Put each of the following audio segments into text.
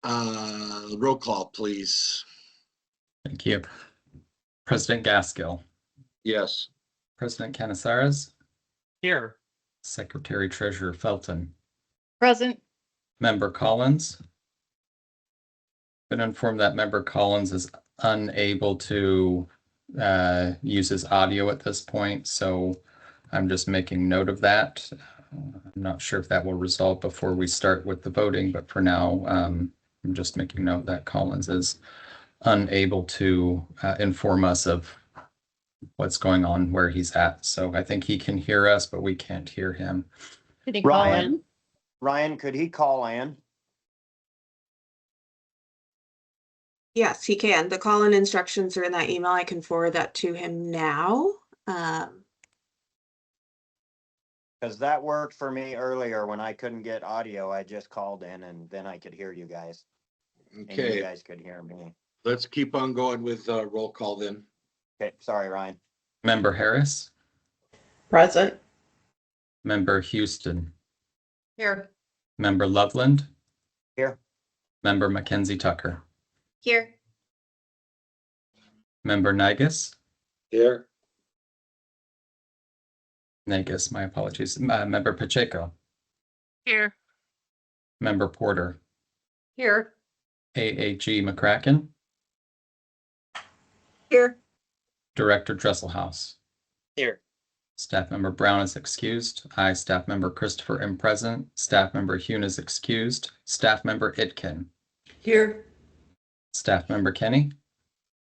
Roll call, please. Thank you. President Gaskill. Yes. President Canizares. Here. Secretary Treasurer Felton. Present. Member Collins. Been informed that Member Collins is unable to use his audio at this point, so I'm just making note of that. I'm not sure if that will resolve before we start with the voting, but for now, I'm just making note that Collins is unable to inform us of what's going on where he's at. So I think he can hear us, but we can't hear him. Did he call Ryan? in? Ryan, could he call in? Yes, he can. The call-in instructions are in that email. I can forward that to him now. Because that worked for me earlier when I couldn't get audio. I just called in and then I could hear you guys. And you Okay, guys could hear me. let's keep on going with roll call then. Okay, sorry, Ryan. Member Harris. Present. Member Houston. Here. Member Loveland. Here. Member Mackenzie Tucker. Here. Member Negus. Here. Negus, my apologies. Member Pacheco. Here. Member Porter. Here. AAG McCracken. Here. Director Dresselhaus. Here. Staff Member Brown is excused. I, Staff Member Christopher, am present. Staff Member Hune is excused. Staff Member Itkin. Here. Staff Member Kenny.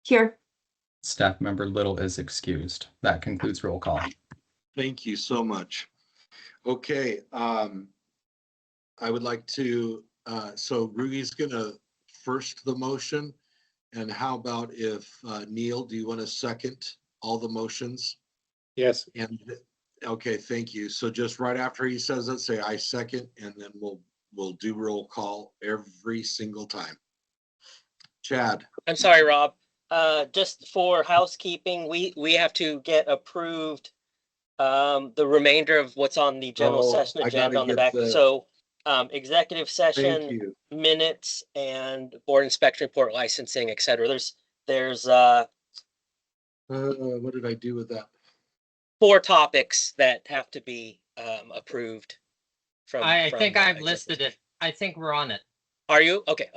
Here. Staff Member Little is excused. That concludes roll call. Thank you so much. Okay, I would like to, so Rugi's gonna first the motion. And how about if Neil, do you want to second all the motions? Yes. And okay, thank you. So just right after he says it, say I second, and then we'll do roll call every single time. Chad. I'm sorry, Rob. Just for housekeeping, we have to get approved the remainder of what's on the general session I agenda gotta on the get back. So executive Thank session you. minutes and board inspection report licensing, et cetera. There's What did I do with that? 4 topics that have to be approved. I think I've executive listed session. it. I think we're on it. Are you? Okay.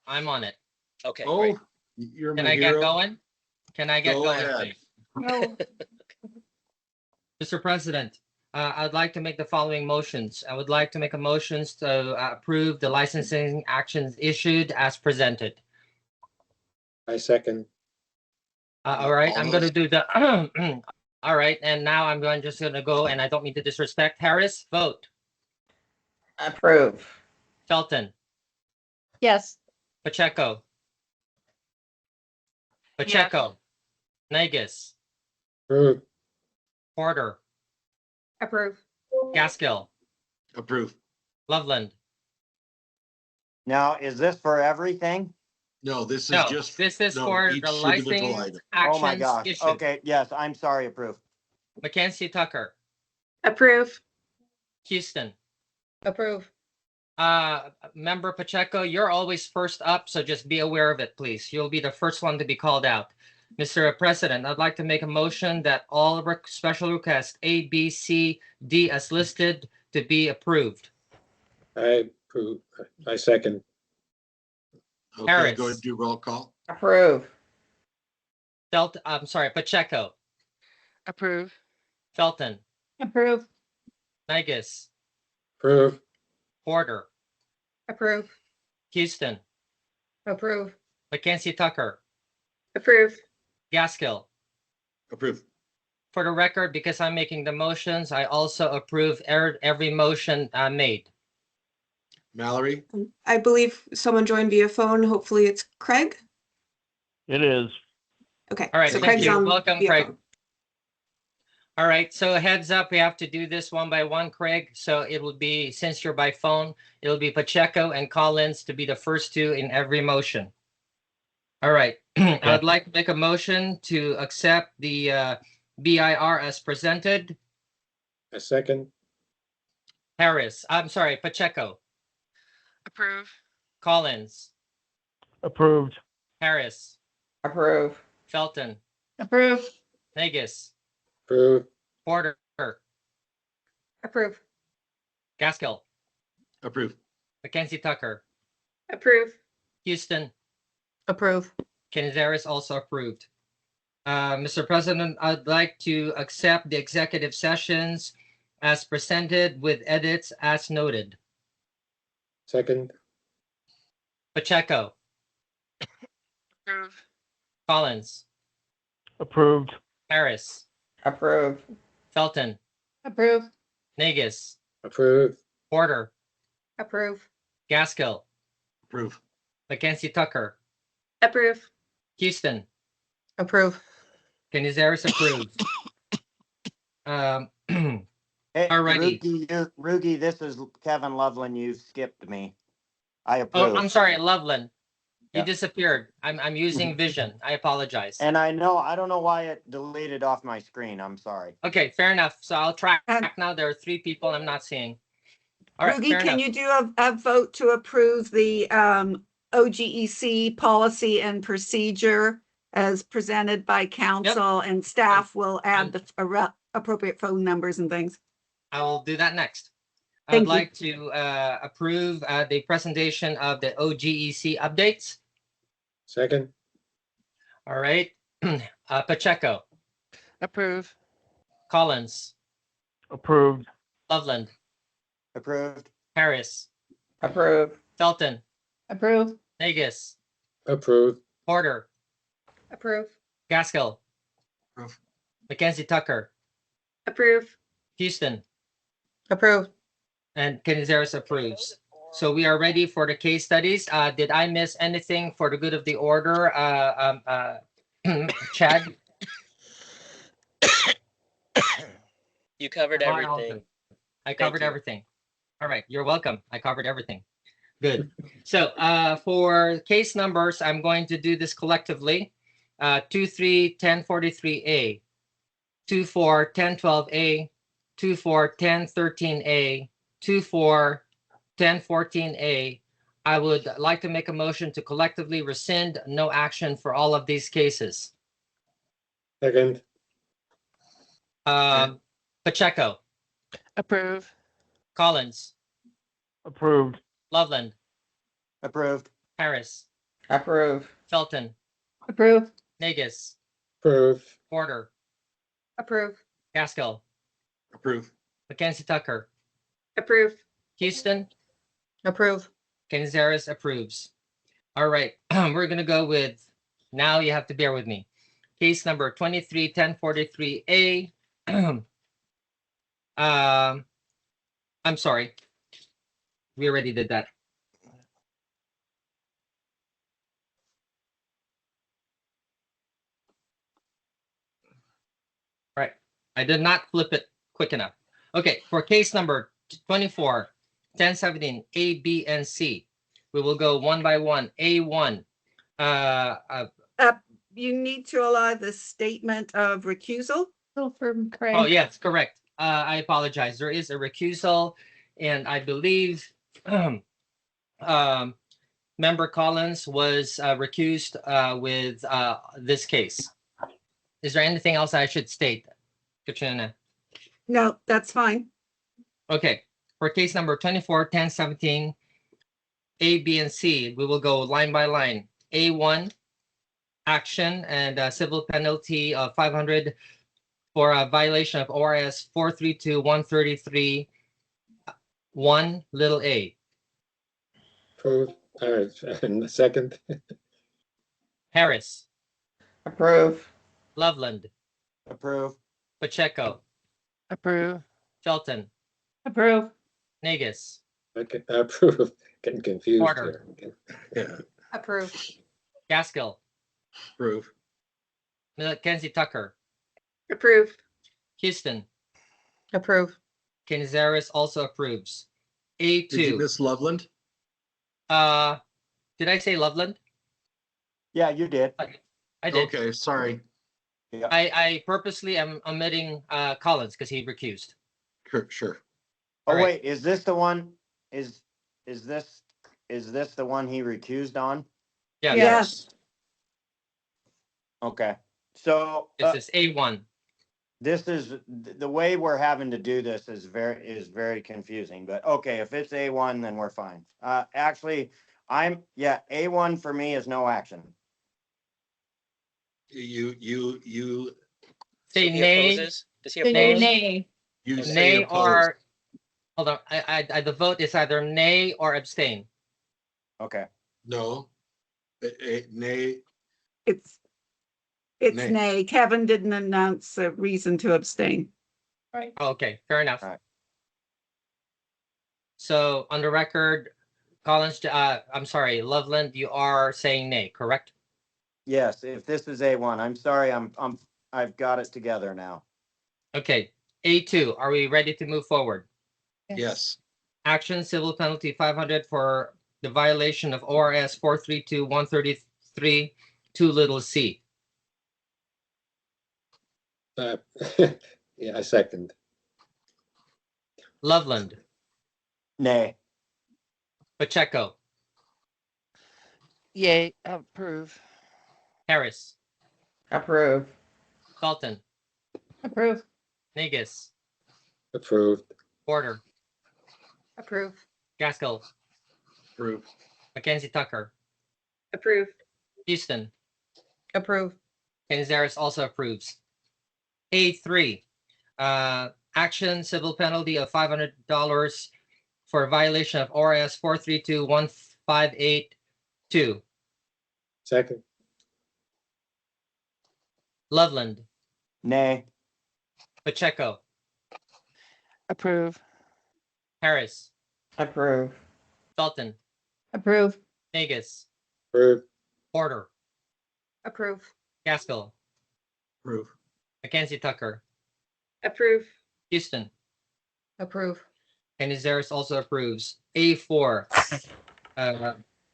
I'm on it. Okay. Oh, Great. you're my Can I get hero. going? Can I get Go going, ahead. please? No. Mr. President, I'd like to make the following motions. I would like to make a motion to approve the licensing actions issued as presented. I second. All right, I'm going to Almost. do the, all right, and now I'm just going to go, and I don't mean to disrespect. Harris, vote. Approve. Felton, Yes. Pacheco. Pacheco. Negus, Approve. Porter, Approve. Gaskill, Approve. Loveland. Now, is this for everything? No, this is No, just. this is no, for each the individual license item. Oh my actions gosh. issued. Okay, yes, I'm sorry, approve. Mackenzie Tucker, Approve. Houston. Approve. Member Pacheco, you're always first up, so just be aware of it, please. You'll be the first one to be called out. Mr. President, I'd like to make a motion that all special requests A, B, C, D as listed to be approved. I approve. I second. Okay, Harris. go ahead and do roll call. Approve. I'm sorry, Pacheco, Approve. Felton, Approve. Negus, Approve. Porter, Approve. Houston, Approve. Mackenzie Tucker, Approve. Gaskill. Approve. For the record, because I'm making the motions, I also approve every motion made. Mallory. I believe someone joined via phone. Hopefully it's Craig. It is. Okay. All right, So thank Craig's you. on Welcome, via Craig. phone. All right, so heads up, we have to do this one by one, Craig. So it will be, since you're by phone, it'll be Pacheco and Collins to be the first 2 in every motion. All right, I'd like to make a motion to accept the BIR as presented. I second. Harris, I'm sorry, Pacheco, Approve. Collins, Approved. Harris, Approve. Felton, Approve. Negus, Approve. Porter, Approve. Gaskell, Approve. Mackenzie Tucker, Approve. Houston, Approve. Canizares also approved. Mr. President, I'd like to accept the executive sessions as presented with edits as noted. Second. Pacheco, Approve. Collins, Approved. Harris, Approve. Felton, Approve. Negus, Approve. Porter, Approve. Gaskell, Approve. Mackenzie Tucker, Approve. Houston, Approve. Canizares approved. Hey, Alrighty. Rugi, this is Kevin Loveland. You skipped me. I Oh, approve. I'm sorry, Loveland. You Yeah. disappeared. I'm using Vision. I apologize. And I don't know why it deleted off my screen. I'm sorry. Okay, fair enough. So I'll track And- now. There are 3 people I'm not seeing. All right, Rugi, fair can enough. you do a vote to approve the OGEC policy and procedure as presented by council, and staff will add the appropriate phone numbers and things? I will do that next. Thank I'd you. like to approve the presentation of the OGEC updates. Second. All right. Pacheco, Approve. Collins, Approved. Loveland, Approved. Harris, Approve. Felton, Approve. Negus, Approve. Porter, Approve. Gaskell, Approve. Mackenzie Tucker, Approve. Houston, Approve. and Canizares approves. So we are ready for the case studies. Did I miss anything for the good of the order? Chad? You covered everything. I covered you. everything. All right, you're welcome. I covered everything. Good. So for case numbers, I'm going to do this collectively. 23-1043A, 24-1012A, 24-1013A, 24-1014A. I would like to make a motion to collectively rescind no action for all of these cases. Second. Pacheco, Approve. Collins, Approved. Loveland, Approved. Harris, Approve. Felton, Approve. Negus, Approve. Porter, Approve. Gaskell, Approve. Mackenzie Tucker, Approve. Houston, Approve. Canizares approves. All right, we're gonna go with, now you have to bear with me. Case number 23-1043A. I'm sorry. We already did that. Right, I did not flip it quick enough. Okay, for case number 24-1017 A, B, and C, we will go one by one. A1. You need to allow the statement of recusal. From Craig. Oh, yes, correct. I apologize. There is a recusal, and I believe Member Collins was recused with this case. Is there anything else I should state, Katrina? No, that's fine. Okay, for case number 24-1017, A, B, and C, we will go line by line. A1, action and civil penalty of 500 for a violation of ORS 432-133, 1 little a. Approve. And second. Harris, Approve. Loveland, Approve. Pacheco, Approve. Felton, Approve. Negus, Okay, approve. Getting confused Porter. here. Yeah. Approve. Gaskell, Approve. Mackenzie Tucker, Approve. Houston, Approve. Canizares also approves. Did you A2. miss Loveland? Did I say Loveland? Yeah, you did. I did. Okay, sorry. I purposely am omitting Collins because he recused. Sure. Oh, All right. wait, is this the one? Is this is this the one he recused on? Yeah, Yes. Okay, so this is A1. this is, the way we're having to do this is very confusing, but okay, if it's A1, then we're fine. Actually, A1 for me is no action. You Say So he nay, opposes? Does he oppose? Nay. you say nay, opposed. or, hold on, the vote is either nay or abstain. Okay, No. Nay, It's Nay. nay. Kevin didn't announce a reason to abstain. Right. Okay, fair enough. All right. So on the record, Collins, I'm sorry, Loveland, you are saying nay, correct? yes, if this is A1, I'm sorry, I've got it together now. Okay, A2, are we ready to move forward? yes. Action, civil penalty 500 for the violation of ORS 432-133, 2 little c. Yeah, I second. Loveland, Nay, Pacheco, Yay. Approve. Harris, Approve. Dalton, Approve. Negus, Approved. Porter, Approve. Gaskell, Approve. Mackenzie Tucker, Approve. Houston, Approve. Canizares also approves. A3, action, civil penalty of $500 for violation of ORS 432-158-2. Second. Loveland, nay, Pacheco, Approve. Harris, Approve. Dalton, Approve. Negus, Approved. Porter, Approve. Gaskell, Approve. Mackenzie Tucker, Approve. Houston, Approve. Canizares also approves. A4,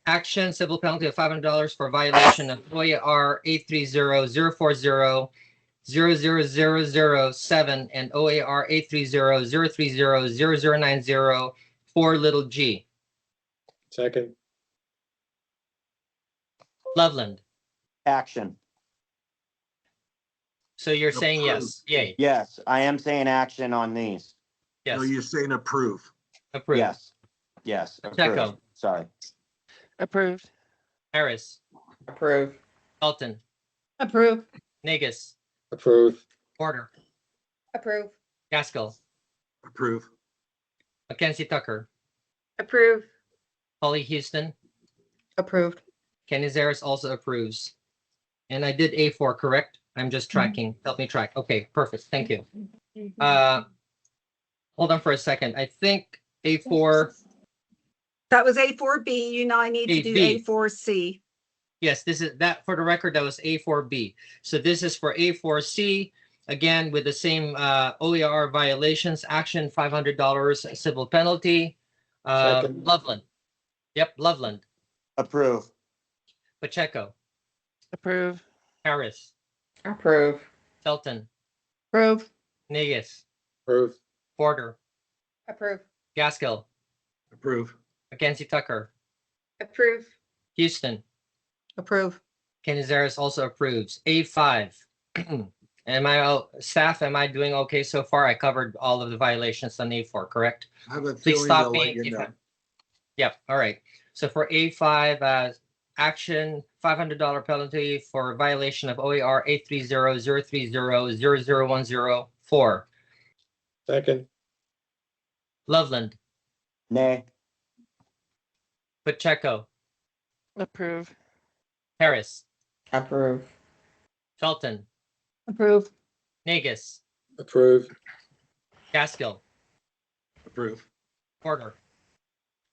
action, civil penalty of $500 for violation of OAR 830-040-00007 and OAR 830-030-0090, 4 little g. Second. Loveland, action. so you're saying yes, yay, Yes, I am saying action on these. yes, No, you're saying approve. approved. Yes, Pacheco. approved. Sorry. Approved. Harris, Approve. Dalton, Approve. Negus, Approved. Porter, Approve. Gaskell, Approve. Mackenzie Tucker, Approve. Holly Houston, Approved. Canizares also approves. And I did A4, correct? I'm just tracking. Help me track. Okay, perfect. Thank you. Hold on for a second. I think A4, That was A4B. You now need to do A4B. A4C. yes, this is that for the record, that was A4B. So this is for A4C, again, with the same OER violations, action, $500 civil penalty. Second. Loveland. Yep, Loveland. Approve. Pacheco, Approve. Harris, Approve. Shelton, Approve. Negus, Approved. Porter, Approve. Gaskell, Approve. Mackenzie Tucker, Approve. Houston, Approve. Canizares also approves. A5. Staff, am I doing okay so far? I covered all of the violations on A4, correct? I have a Please feeling stop they'll let me you if know. I- Yep, all right. So for A5, action, $500 penalty for violation of OER 830-030-0010-4. Second. Loveland, Nay, Pacheco, Approve. Harris, Approve. Shelton, Approve. Negus, Approved. Gaskell, Approve. Porter,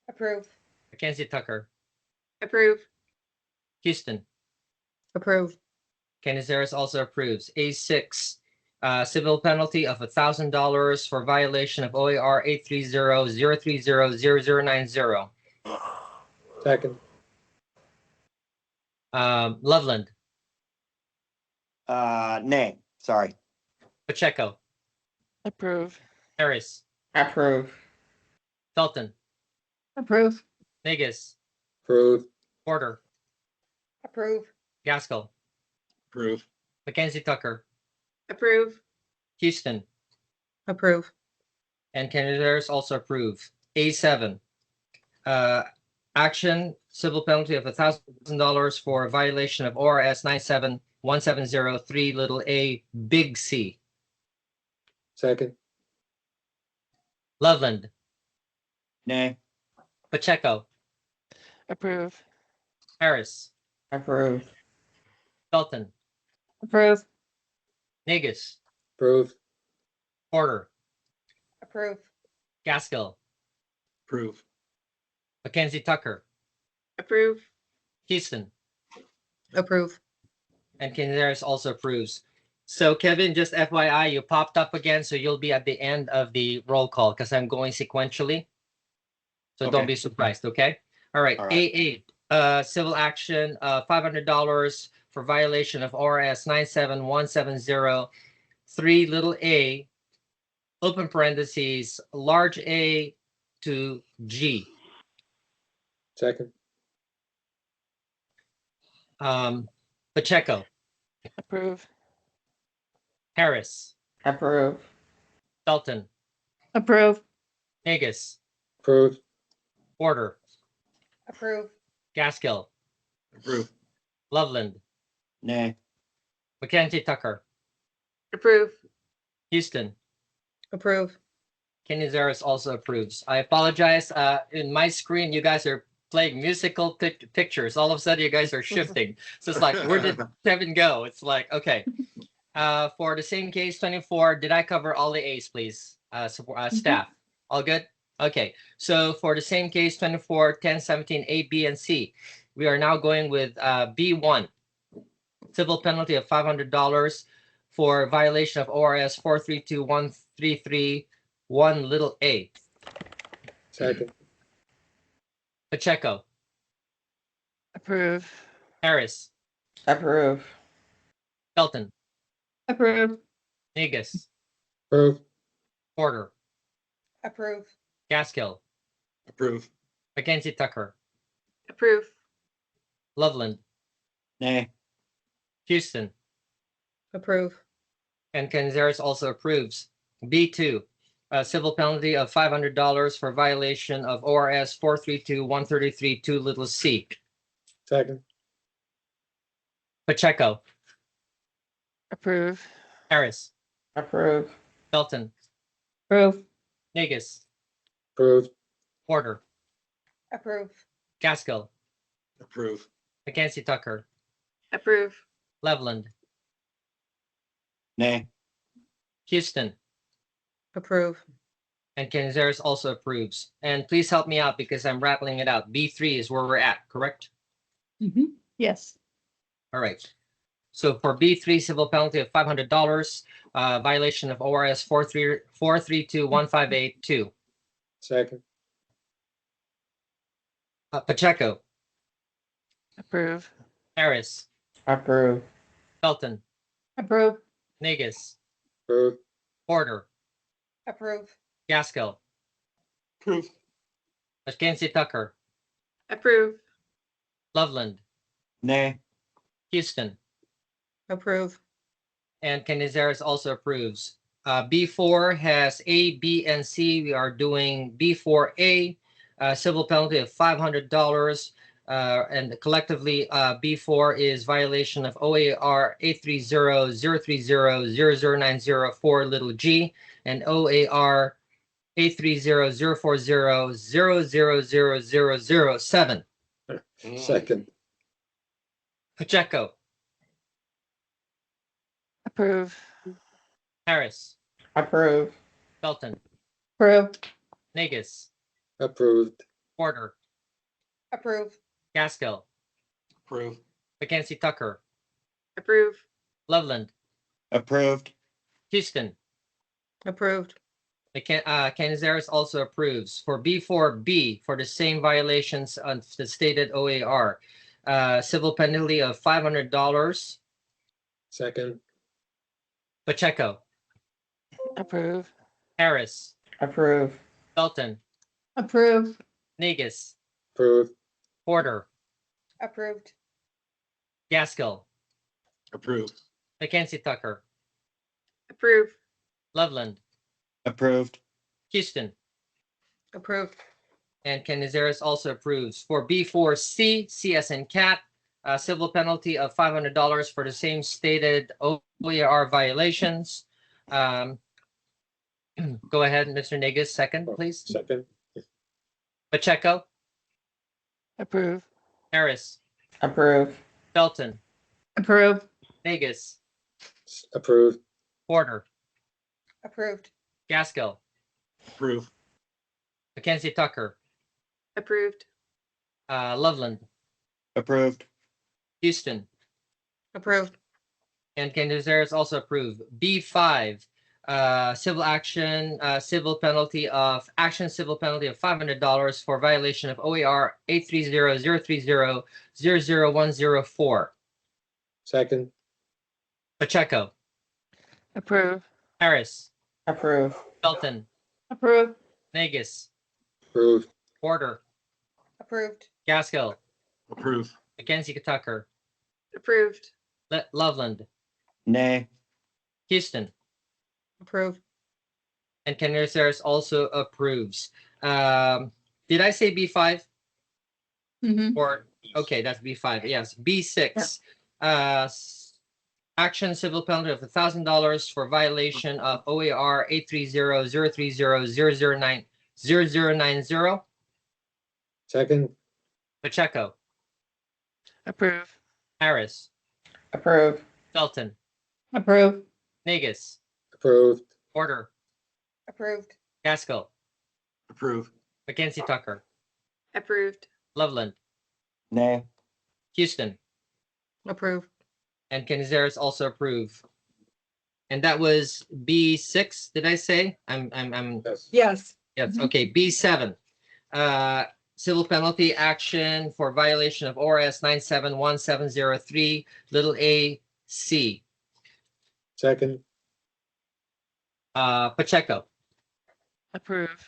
Approve. Mackenzie Tucker, Approve. Houston, Approve. Canizares also approves. A6, civil penalty of $1,000 for violation of OER 830-030-0090. Second. Loveland, nay, sorry. Pacheco, Approve. Harris, Approve. Shelton, Approve. Negus, Approve. Porter, Approve. Gaskell, Approve. Mackenzie Tucker, Approve. Houston, Approve. and Canadares also approve. A7, action, civil penalty of $1,000 for violation of ORS 97170 little a big C. Second. Loveland, Nay. Pacheco, Approve. Harris, Approve. Felton, Approve. Negus, Approve. Porter, Approve. Gaskell, Approve. Mackenzie Tucker, Approve. Houston, Approve. and Canadares also approves. So Kevin, just FYI, you popped up again, so you'll be at the end of the roll call because I'm going sequentially. So don't Okay. be surprised, okay? All right, All right. A8, civil action, $500 for violation of ORS 97170 little a, open parentheses, large A to G. Second. Pacheco, Approve. Harris, Approve. Felton, Approve. Negus, Approve. Porter, Approve. Gaskell, Approve. Loveland, Nay. Mackenzie Tucker, Approve. Houston, Approve. Canadares also approves. I apologize. In my screen, you guys are playing musical pictures. All of a sudden, you guys are shifting. So it's like, where did Kevin go? It's like, okay. For the same case 24, did I cover all the A's, please? Staff, all good? Okay. So for the same case 24, 10, 17, A, B, and C, we are now going with B1, civil penalty of $500 for violation of ORS 432.133.1 little a. Second. Pacheco, Approve. Harris, Approve. Felton, Approve. Negus, Approve. Porter, Approve. Gaskell, Approve. Mackenzie Tucker, Approve. Loveland, Nay. Houston, Approve. and Canzares also approves. B2, civil penalty of $500 for violation of ORS 432.133.2 little c. Second. Pacheco, Approve. Harris, Approve. Felton, Approve. Negus, Approve. Porter, Approve. Gaskell, Approve. Mackenzie Tucker, Approve. Loveland, Nay. Houston, Approve. and Canzares also approves. And please help me out because I'm rattling it out. B3 is where we're at, correct? Yes. All right. So for B3, civil penalty of $500, violation of ORS 432.158.2. Second. Pacheco, Approve. Harris, Approve. Felton, Approve. Negus, Approve. Porter, Approve. Gaskell, Approve. Mackenzie Tucker, Approve. Loveland, Nay. Houston, Approve. and Canizales also approves. B4 has A, B, and C. We are doing B4A, civil penalty of $500. And collectively, B4 is violation of OAR 830-030-0090 little g, and OAR 830-040-000007. Second. Pacheco, Approve. Harris, Approve. Felton, Approve. Negus, Approved. Porter, Approve. Gaskell, Approve. Mackenzie Tucker, Approve. Loveland, Approved. Houston. Approved. Canizares also approves. For B4B, for the same violations on the stated OAR, civil penalty of $500. Second. Pacheco, Approve. Harris, Approve. Felton, Approve. Negus, Approved. Porter, Approved. Gaskell, Approved. Mackenzie Tucker, Approve. Loveland, Approved. Houston, Approved. and Canizares also approves. For B4C, CS and CAT, civil penalty of $500 for the same stated OER violations. Go ahead, Mr. Negus, second, please. Second. Pacheco, Approve. Harris, Approve. Felton, Approve. Negus, Approved. Porter, Approved. Gaskell, Approved. Mackenzie Tucker, Approved. Loveland, Approved. Houston, Approved. and Canizares also approved. B5, civil penalty of $500 for violation of OER 830-030-00104. Second. Pacheco, Approve. Harris, Approve. Felton, Approve. Negus, Approved. Porter, Approved. Gaskell, Approved. Mackenzie Tucker, Approved. Loveland, Nay. Houston, Approved. and Canizares also approves. Did I say B5? Mm-hmm. Or, okay, that's B5, yes. B6, action civil penalty of $1,000 for violation of OAR 830-030-009-0090. Second. Pacheco, Approve. Harris, Approve. Felton, Approve. Negus, Approved. Porter, Approved. Gaskell, Approved. Mackenzie Tucker, Approved. Loveland, Nay. Houston, Approved. and Canizares also approve. And that was B6, did I say? I'm Yes. Yes. Yes, okay, B7. Civil penalty action for violation of ORS 971703, little a C. Second. Pacheco, Approve.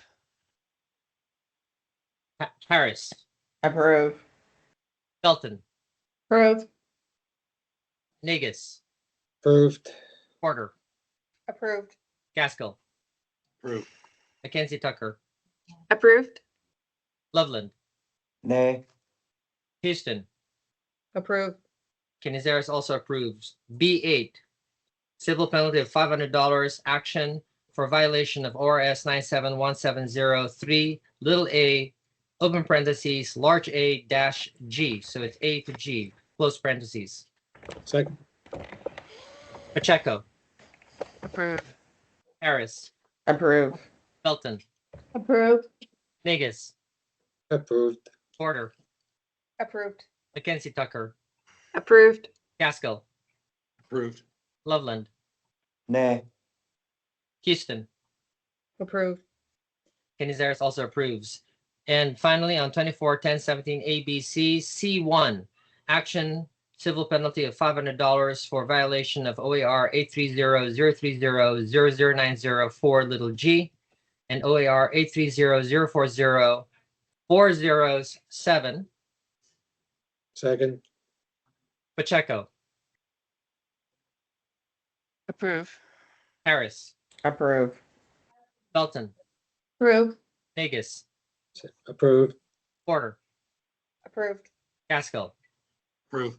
Harris, Approve. Felton, Approve. Negus, Approved. Porter, Approved. Gaskell, Approved. Mackenzie Tucker, Approved. Loveland, Nay. Houston, Approved. Canizares also approves. B8, civil penalty of $500 action for violation of ORS 971703, little a, open parentheses, large A dash G. So it's A to G, close parentheses. Second. Pacheco, Approved. Harris, Approve. Felton, Approved. Negus, Approved. Porter, Approved. Mackenzie Tucker, Approved. Gaskell, Approved. Loveland, Nay. Houston. Approved. Canizares also approves. And finally, on 24-10-17 ABC, C1, action civil penalty of $500 for violation of OAR 830-030-0090 little g, and OAR 830-040-407. Second. Pacheco, Approve. Harris, Approve. Felton, Approve. Negus, Approved. Porter, Approved. Gaskell, Approved.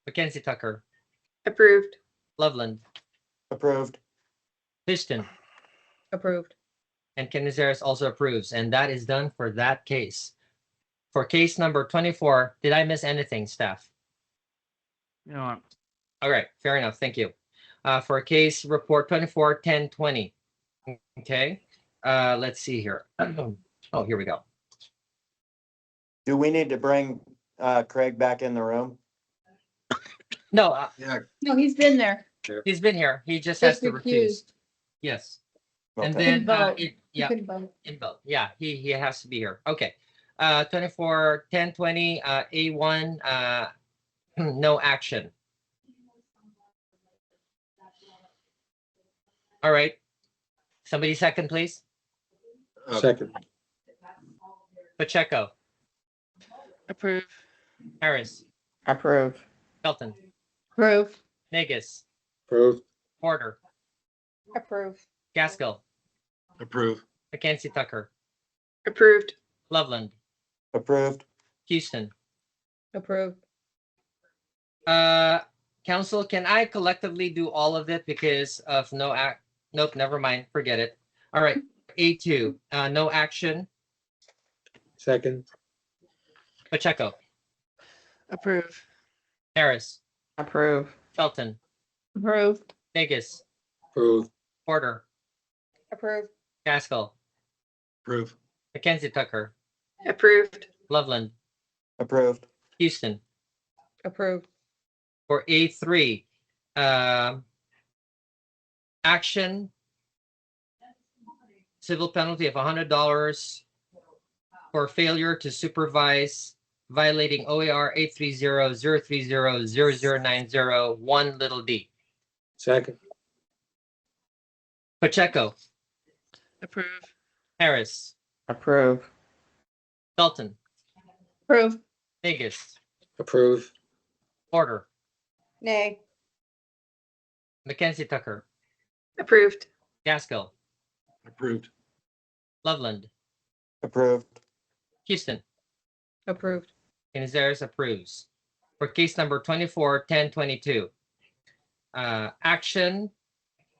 Mackenzie Tucker, Approved. Loveland, Approved. Houston, Approved. and Canizares also approves. And that is done for that case. For case number 24, did I miss anything, staff? You know, All right, fair enough. Thank you. For case report 24-10-20. Okay, let's see here. Oh, here we go. Do we need to bring Craig back in the room? No, Yeah. No, he's been there. he's been here. He just has Just to refuse. recused. Yes. And Okay. then, vote. yeah, Couldn't vote. in vote. Yeah, he has to be here. Okay. 24-10-20, A1, no action. All right. Somebody second, please. Second. Pacheco, Approve. Harris, Approved. Felton, Approved. Negus, Approved. Porter, Approved. Gaskell, Approve. Mackenzie Tucker, Approved. Loveland, Approved. Houston. Approved. Council, can I collectively do all of it because of no act? Nope, never mind, forget it. All right, A2, no action. Second. Pacheco, Approved. Harris, Approved. Felton, Approved. Negus, Approved. Porter, Approved. Gaskell, Approve. Mackenzie Tucker, Approved. Loveland, Approved. Houston. Approved. For A3, action, civil penalty of $100 for failure to supervise violating OAR 830-030-0090 one little d. Second. Pacheco, Approved. Harris, Approved. Felton, Approved. Negus, Approved. Porter, Nay. Mackenzie Tucker, Approved. Gaskell, Approved. Loveland, Approved. Houston. Approved. Canizares approves. For case number 24-1022, action,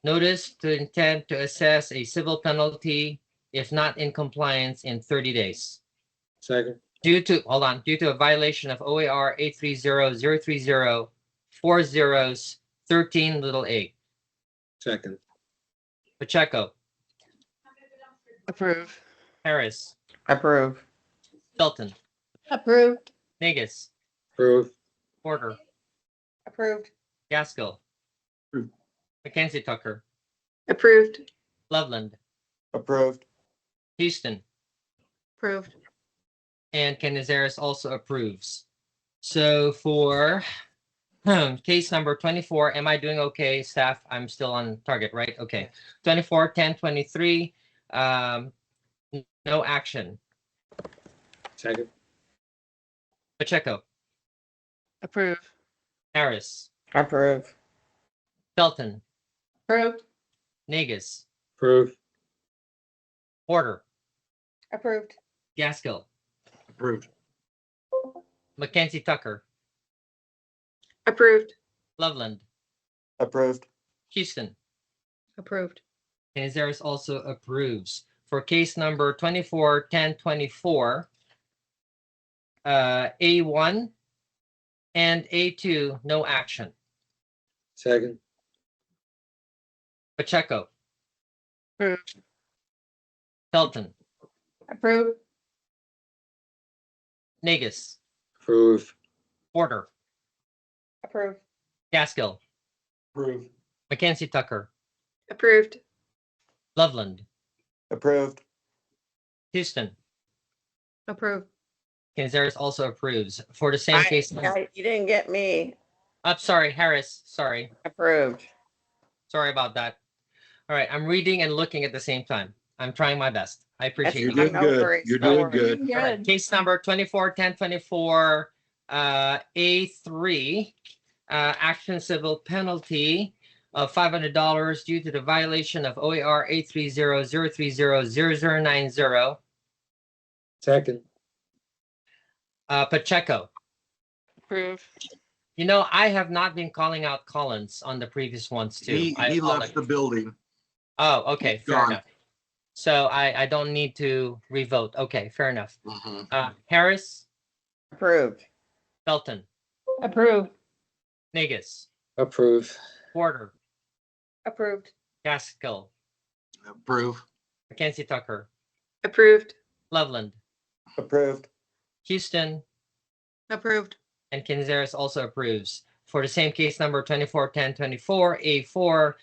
notice to intend to assess a civil penalty if not in compliance in 30 days. Second. Due to a violation of OAR 830-030-40-13 Second. Pacheco, Approved. Harris, Approved. Felton, Approved. Negus, Approved. Porter, Approved. Gaskell, Approved. Mackenzie Tucker, Approved. Loveland, Approved. Houston, Approved. and Canizares also approves. So for case number 24, am I doing okay, staff? I'm still on target, right? Okay. 24-1023, no action. Second. Pacheco, Approved. Harris, Approved. Felton, Approved. Negus, Approved. Porter, Approved. Gaskell, Approved. Mackenzie Tucker, Approved. Loveland, Approved. Houston. Approved. Canizares also approves. For case number 24-1024, A1 and A2, no action. Second. Pacheco, Approved. Felton, Approved. Negus, Approved. Porter, Approved. Gaskell, Approved. Mackenzie Tucker, Approved. Loveland, Approved. Houston. Approved. Canizares also approves. For the same case. You didn't get me. I'm sorry, Harris. Sorry. Approved. Sorry about that. All right, I'm reading and looking at the same time. I'm trying my best. I appreciate You're it. doing good. You're doing good. All right, case number 24-1024, A3, action civil penalty of $500 due to the violation of OAR 830-030-0090. Second. Pacheco. Approved. You know, I have not been calling out Collins on the previous ones too. He left the building. Oh, okay, He's fair gone. enough. So I don't need to revote. Okay, fair enough. Mhm. Harris, Approved. Felton, Approved. Negus, Approved. Porter, Approved. Gaskell, Approve. Mackenzie Tucker, Approved. Loveland, Approved. Houston, Approved. and Canizares also approves. For the same case number 24-1024, A4,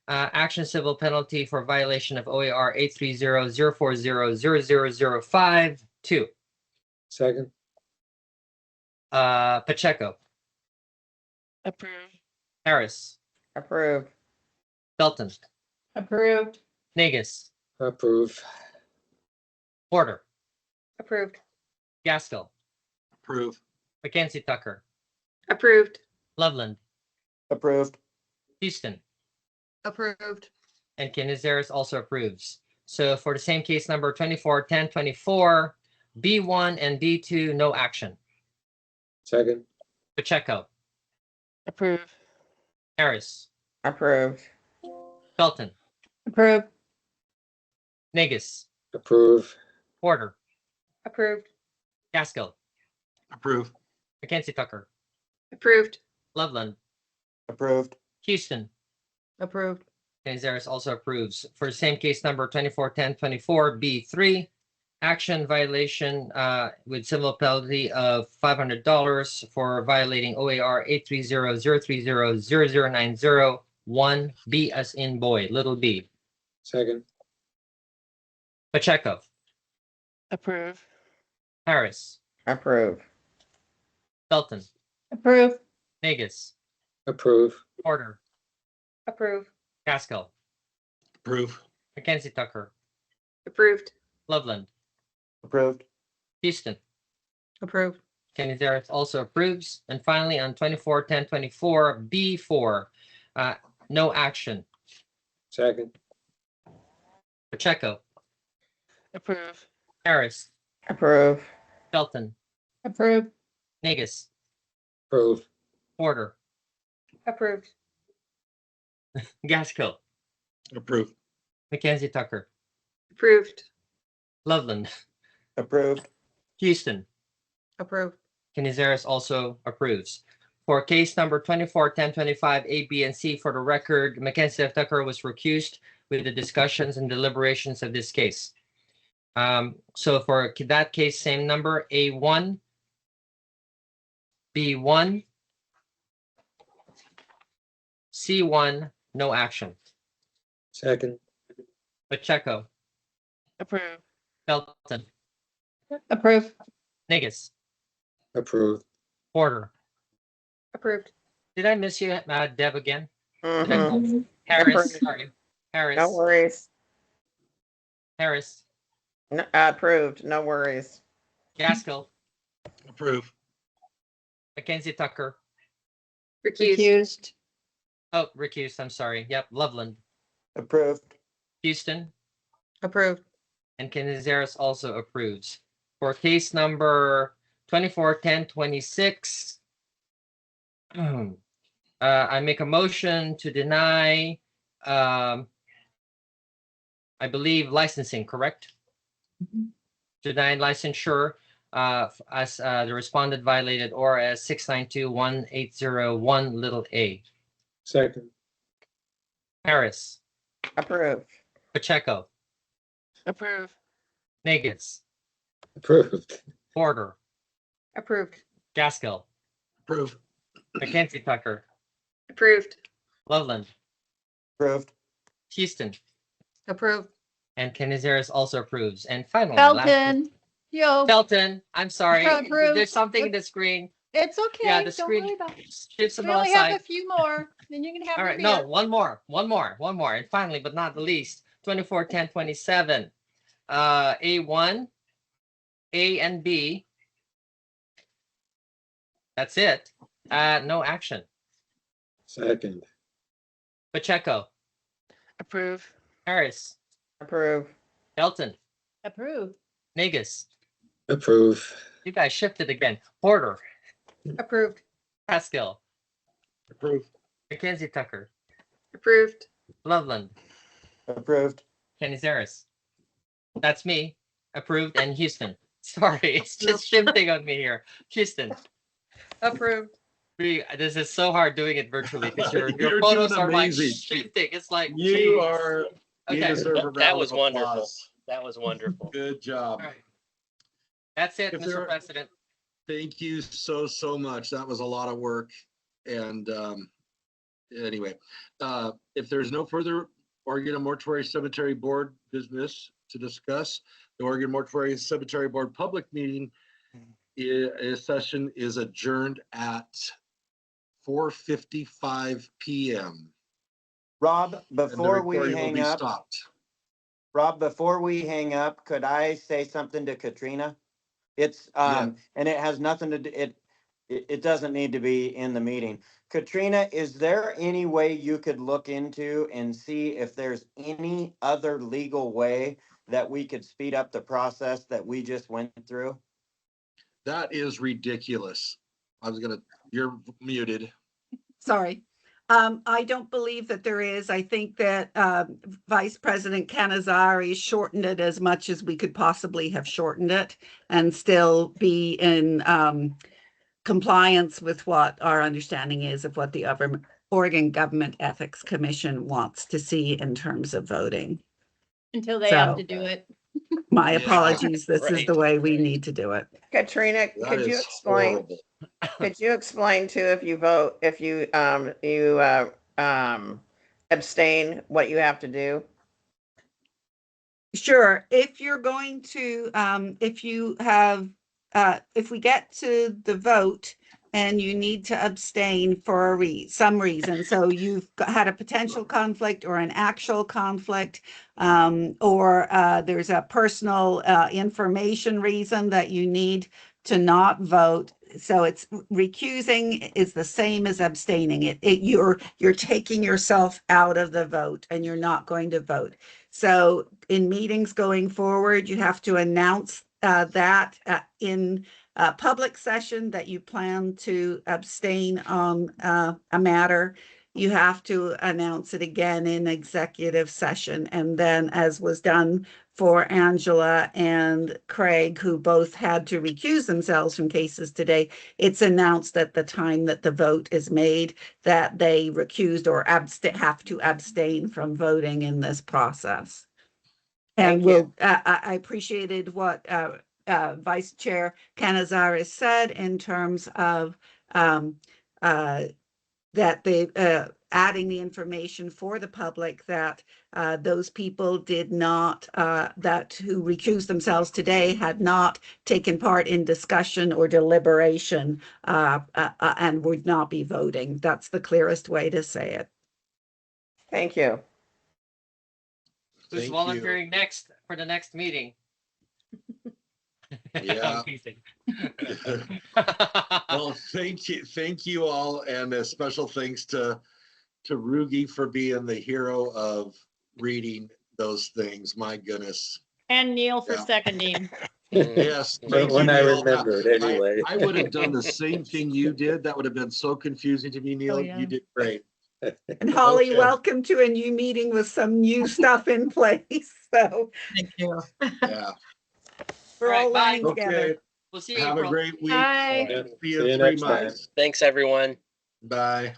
action civil penalty for violation of OAR 830-040-0005-2. Second. Pacheco, Approved. Harris, Approved. Felton, Approved. Negus, Approved. Porter, Approved. Gaskell, Approve. Mackenzie Tucker, Approved. Loveland, Approved. Houston, Approved. and Canizares also approves. So for the same case number 24-1024, B1 and B2, no action. second, Pacheco, Approved. Harris, Approved. Felton, Approved. Negus, approve, Porter, Approved. Gaskell, Approve. Mackenzie Tucker, Approved. Loveland, Approved. Houston, Approved. Canizares also approves. For the same case number 24-1024, B3, action violation with civil penalty of $500 for violating OAR 830-030-0090, 1B as in boy, little b. second, Pacheco, Approved. Harris, Approved. Felton, Approved. Negus, approve, Porter, Approved. Gaskell, Approve. Mackenzie Tucker, Approved. Loveland, Approved. Houston, Approved. Canizares also approves. And finally, on 24-1024, B4, no action. second, Pacheco, Approved. Harris, Approved. Felton, Approved. Negus, approve, Porter, Approved. Gaskell, Approve. Mackenzie Tucker, Approved. Loveland, Approved. Houston, Approved. Canizares also approves. For case number 24-1025, A, B, and C, for the record, Mackenzie Tucker was recused with the discussions and deliberations of this case. So for that case, same number, A1, B1, C1, no action. second, Pacheco, Approved. Felton, Approved. Negus, approve, Porter. Approved. Did I miss you, Deb, again? Mhm. Harris, Approved. sorry. Harris, No worries. Harris, Approved. No worries. Gaskell, Approve. Mackenzie Tucker. Recused. Oh, recused, I'm sorry. Yep, Loveland, Approved. Houston, Approved. and Canizares also approves. For case number 24-1026, I make a motion to deny, I believe, licensing, correct? Deny licensure as the respondent violated or as 692-1801 little a. second, Harris, Approved. Pacheco, Approved. Negus, approved, Porter, Approved. Gaskell, Approve. Mackenzie Tucker, Approved. Loveland, Approved. Houston, Approved. and Canizares also approves. And finally, last- Felton, yo, Felton, I'm sorry. Approved. There's something in the screen. it's okay. Yeah, the Don't screen worry about it. shifts on We the only have side. a few more, then you can have All your right, no, beer. one more. And finally, but not the least, 24-1027, A1, A and B. That's it. No action. second, Pacheco, Approved. Harris, Approved. Elton, Approved. Negus. approve, You guys shifted again. Porter, Approved. Pascal, Approve. Mackenzie Tucker, Approved. Loveland, Approved. Canizares. That's me. Approved. And Houston. Sorry, it's just shifting on me here. Houston. Approved. This is so hard doing it virtually because your You're photos doing are like amazing. shifting. It's like You geez. are, you Okay. deserve a round That was of wonderful. applause. That was wonderful. Good job. All right. That's it, If Mr. there- President. Thank you so much. That was a lot of work. And anyway, if there's no further Oregon Mortuary Cemetery Board business to discuss, the Oregon Mortuary Cemetery Board public meeting session is adjourned at 4:55 p.m. Rob, and the before we recording will hang be up, stopped. Rob, before we hang up, could I say something to Katrina? It's, Yeah. and it has nothing to do, it doesn't need to be in the meeting. Katrina, is there any way you could look into and see if there's any other legal way that we could speed up the process that we just went through? That is ridiculous. You're muted. Sorry. I don't believe that there is. I think that Vice President Canizari shortened it as much as we could possibly have shortened it and still be in compliance with what our understanding is of what the Oregon Government Ethics Commission wants to see in terms of voting. Until they have So- to do it. My Yeah, apologies. This is right. the way we need to do it. Katrina, That could you is explain, horrible. could you explain too, if you vote, if you, abstain, what you have to do? Sure. If you're going to, if you have, if we get to the vote and you need to abstain for some reason, so you've had a potential conflict or an actual conflict, or there's a personal information reason that you need to not vote. So it's recusing is the same as abstaining. You're taking yourself out of the vote and you're not going to vote. So in meetings going forward, you have to announce that in a public session that you plan to abstain on a matter. You have to announce it again in executive session. And then, as was done for Angela and Craig, who both had to recuse themselves from cases today, it's announced at the time that the vote is made that they recused or have to abstain from voting in this process. And Thank you. I appreciated what Vice Chair Canizares said in terms of that they adding the information for the public that those people did not, that who recused themselves today had not taken part in discussion or deliberation and would not be voting. That's the clearest way to say it. Thank you. Who's Thank you. volunteering next for the next meeting? Yeah. I'm teasing. Well, thank you all, and a special thanks to Rugi for being the hero of reading those things. My goodness. And Neil for Yeah. seconding. Yes, thank you, When I Neil. remembered anyway. I would have done the same thing you did. That would have been so confusing to me, Neil. yeah. You did great. And Holly, Okay. welcome to a new meeting with some new stuff in place. So Thank you. Yeah. we're All right, all bye. learning together. Okay. We'll see you Have a April. great week. Bye. Yeah. See you See you in 3 next time. months. Thanks, everyone. Bye.